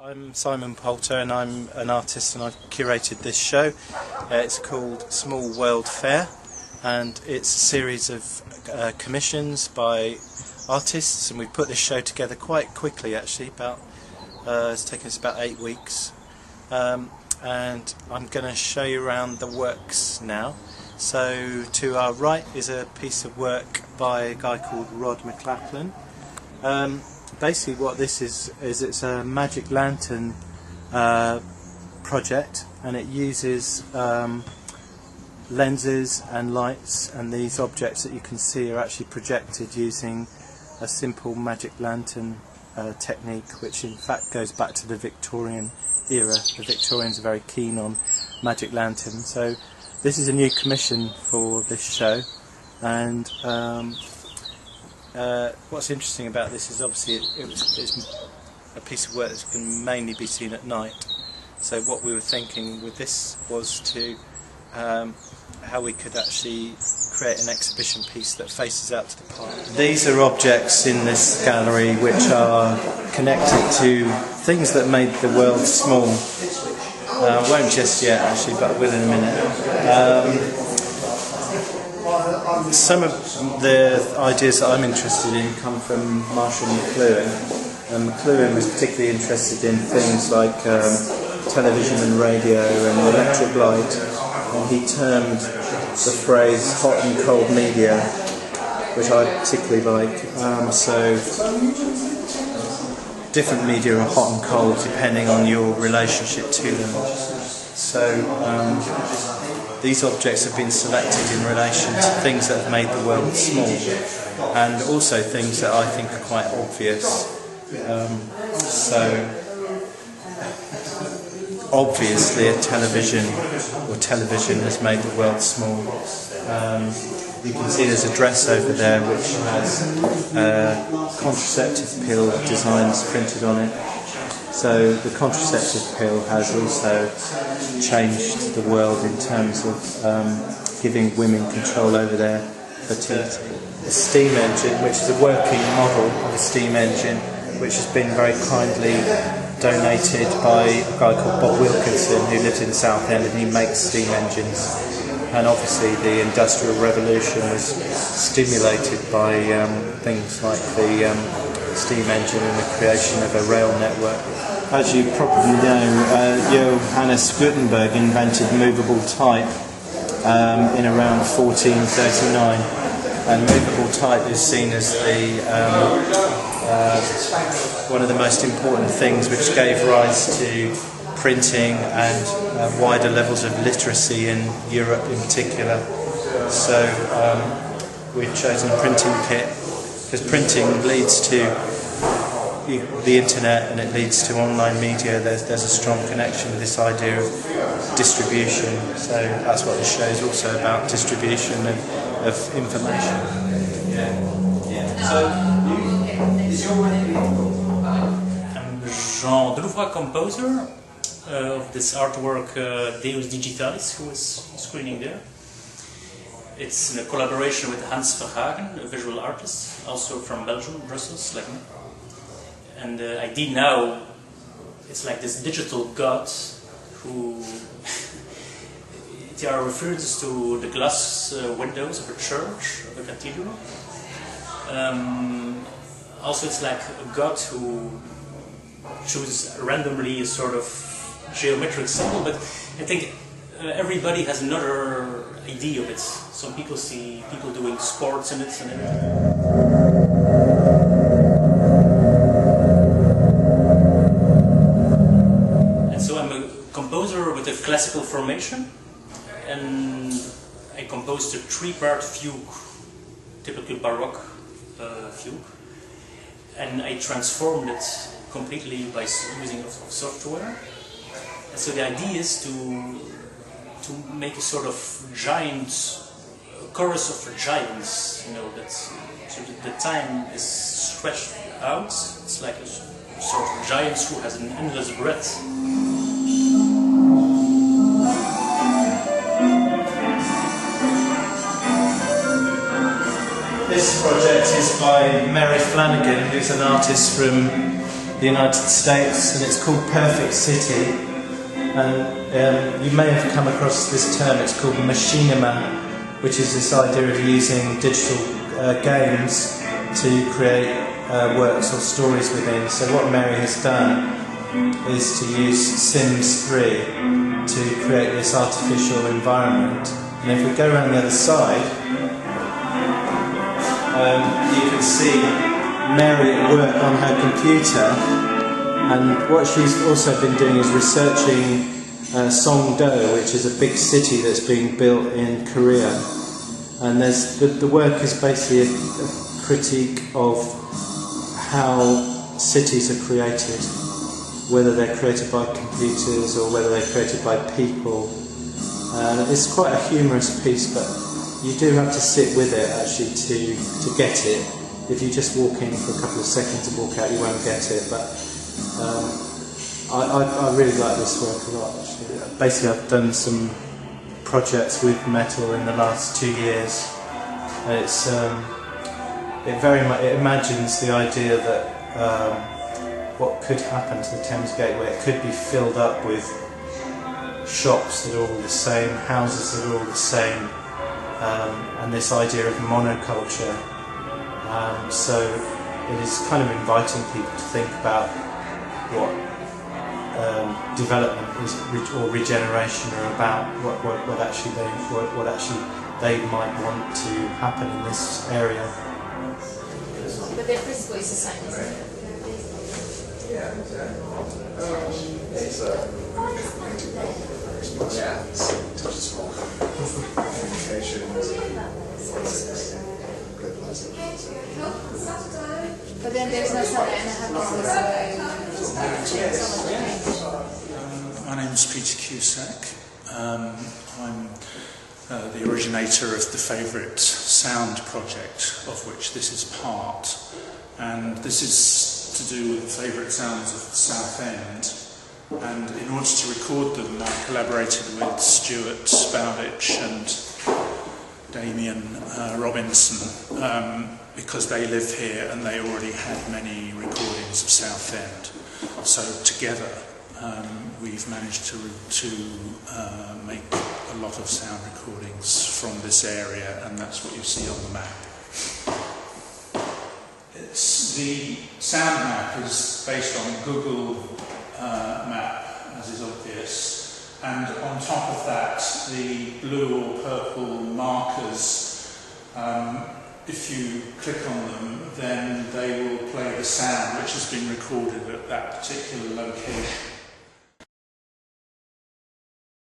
I'm Simon Poulter and I'm an artist and I've curated this show. It's called Small World Fair and it's a series of commissions by artists, and we've put this show together quite quickly actually. It's taken us about 8 weeks, and I'm going to show you around the works now. So to our right is a piece of work by a guy called Rod McLachlan. Basically what this is it's a magic lantern project, and it uses lenses and lights, and these objects that you can see are actually projected using a simple magic lantern technique, which in fact goes back to the Victorian era. The Victorians are very keen on magic lanterns. So this is a new commission for this show, and what's interesting about this is obviously it's a piece of work that can mainly be seen at night. So what we were thinking with this was to how we could actually create an exhibition piece that faces out to the park. These are objects in this gallery which are connected to things that made the world small. I won't just yet actually, but I will in a minute. Some of the ideas that I'm interested in come from Marshall McLuhan, and McLuhan was particularly interested in things like television and radio and electric light, and he termed the phrase hot and cold media, which I particularly like. So different media are hot and cold depending on your relationship to them. So these objects have been selected in relation to things that have made the world small, and also things that I think are quite obvious. So obviously television has made the world small. You can see there's a dress over there which has contraceptive pill designs printed on it. So the contraceptive pill has also changed the world in terms of giving women control over their fertility. A steam engine, which is a working model of a steam engine, which has been very kindly donated by a guy called Bob Wilkinson, who lives in Southend, and he makes steam engines. And obviously the Industrial Revolution was stimulated by things like the steam engine and the creation of a rail network. As you probably know, Johannes Gutenberg invented movable type in around 1439, and movable type is seen as one of the most important things which gave rise to printing and wider levels of literacy in Europe in particular. So we've chosen a printing kit because printing leads to the internet and it leads to online media. There's a strong connection with this idea of distribution. So that's what this show is also about, distribution of information. I'm Jean Drouvra, composer of this artwork Deuce Digitalis, who is screening there. It's in a collaboration with Hans Verhagen, a visual artist, also from Belgium, Brussels, like me. And the idea now, it's like this digital god who they are referred to the glass windows of a church, of a cathedral. Also, it's like a god who chooses randomly a sort of geometric symbol, but I think everybody has another idea of it. Some people see people doing sports in it and everything. Composer with a classical formation, and I composed a 3-part fugue, typical Baroque fugue, and I transformed it completely by using software. And so the idea is to make a sort of giant chorus of giants, so that the time is stretched out. It's like a sort of giant who has an endless breath. This project is by Mary Flanagan, who's an artist from the United States, and it's called Perfect City. And you may have come across this term. It's called machinima, which is this idea of using digital games to create works or stories within. So what Mary has done is to use Sims 3 to create this artificial environment. And if we go around the other side, you can see Mary at work on her computer, and what she's also been doing is researching Songdo, which is a big city that's being built in Korea. And the work is basically a critique of how cities are created, whether they're created by computers or whether they're created by people. It's quite a humorous piece, but you do have to sit with it actually to get it. If you just walk in for a couple of seconds and walk out, you won't get it. But I really like this work a lot. Actually. Basically, I've done some projects with metal in the last 2 years. And it imagines the idea that what could happen to the Thames Gateway. It could be filled up with shops that are all the same, houses that are all the same, and this idea of monoculture. So it is kind of inviting people to think about what development is, or regeneration are about, what actually they might want to happen in this area. But the principle is the same, isn't it? Yeah, digital communications, But then there's no Saturday and a half business. My name's Peter Cusack. I'm the originator of the Favourite Sound project, of which this is part. And this is to do with the favourite sounds of the Southend. And in order to record them, I collaborated with Stuart Spowditch and Damien Robinson, because they live here and they already had many recordings of Southend. So together we've managed to make a lot of sound recordings from this area, and that's what you see on the map. The sound map is based on a Google map, as is obvious, and on top of that the blue or purple markers, if you click on them, then they will play the sound which has been recorded at that particular location.